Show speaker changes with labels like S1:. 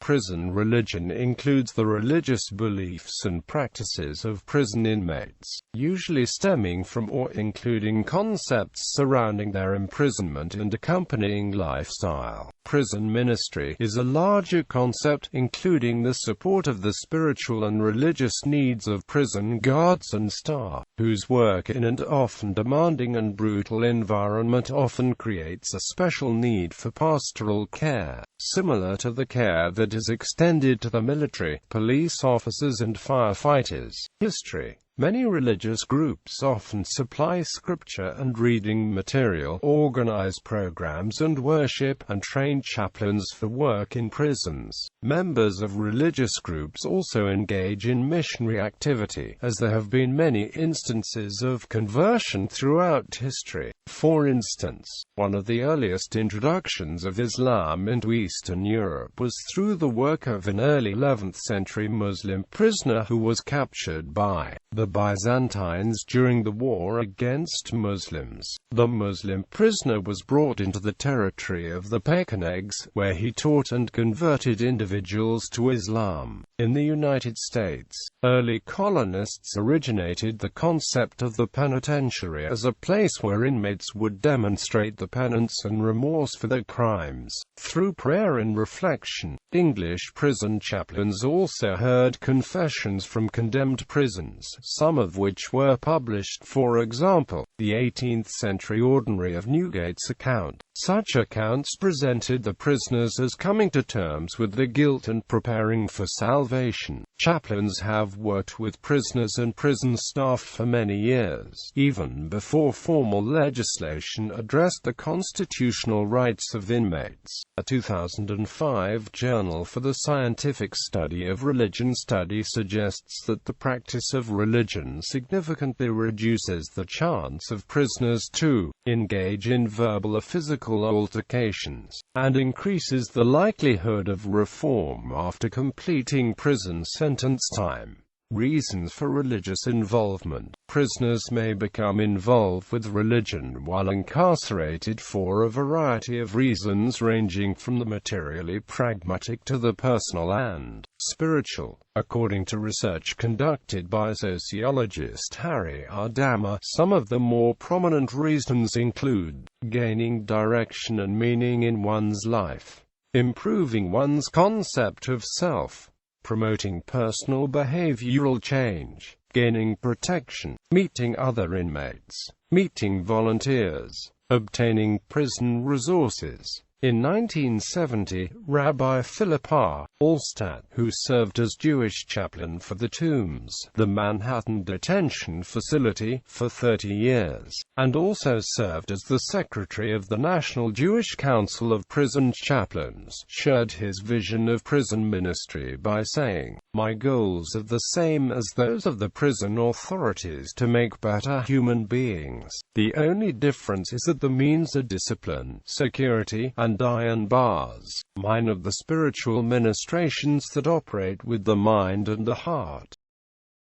S1: prison religion includes the religious beliefs and practices of prison inmates, usually stemming from or including concepts surrounding their imprisonment and accompanying lifestyle. Prison ministry is a larger concept, including the support of the spiritual and religious needs of prison guards and staff, whose work in an often demanding and brutal environment often creates a special need for pastoral care, similar to the care that is extended to the military, police officers and firefighters. History. Many religious groups often supply scripture and reading material, organize programs and worship, and train chaplains for work in prisons. Members of religious groups also engage in missionary activity, as there have been many instances of conversion throughout history. For instance, one of the earliest introductions of Islam into Eastern Europe was through the work of an early 11th century Muslim prisoner who was captured by the Byzantines during the war against Muslims. The Muslim prisoner was brought into the territory of the Pechenegs, where he taught and converted individuals to Islam. In the United States, early colonists originated the concept of the penitentiary as a place where inmates would demonstrate the penance and remorse for their crimes through prayer and reflection. English prison chaplains also heard confessions from condemned prisons, some of which were published. For example, the 18th century Ordinary of Newgate's account. Such accounts presented the prisoners as coming to terms with their guilt and preparing for salvation. Chaplains have worked with prisoners and prison staff for many years, even before formal legislation addressed the constitutional rights of inmates. A 2005 Journal for the Scientific Study of Religion study suggests that the practice of religion significantly reduces the chance of prisoners to engage in verbal or physical altercations, and increases the likelihood of reform after completing prison sentence time. Reasons for religious involvement. Prisoners may become involved with religion while incarcerated for a variety of reasons, ranging from the materially pragmatic to the personal and spiritual. According to research conducted by sociologist Harry R. Dammer, some of the more prominent reasons include gaining direction and meaning in one's life, improving one's concept of self, promoting personal behavioral change, gaining protection, meeting other inmates, meeting volunteers, obtaining prison resources. In 1970, Rabbi Philip R. Allstadt, who served as Jewish chaplain for the Tombs, the Manhattan detention facility, for 30 years, and also served as the secretary of the National Jewish Council of Prison Chaplains, shared his vision of prison ministry by saying, "My goals are the same as those of the prison authorities to make better human beings. The only difference is that the means are discipline, security, and iron bars. Mine are the spiritual ministrations that operate with the mind and the heart."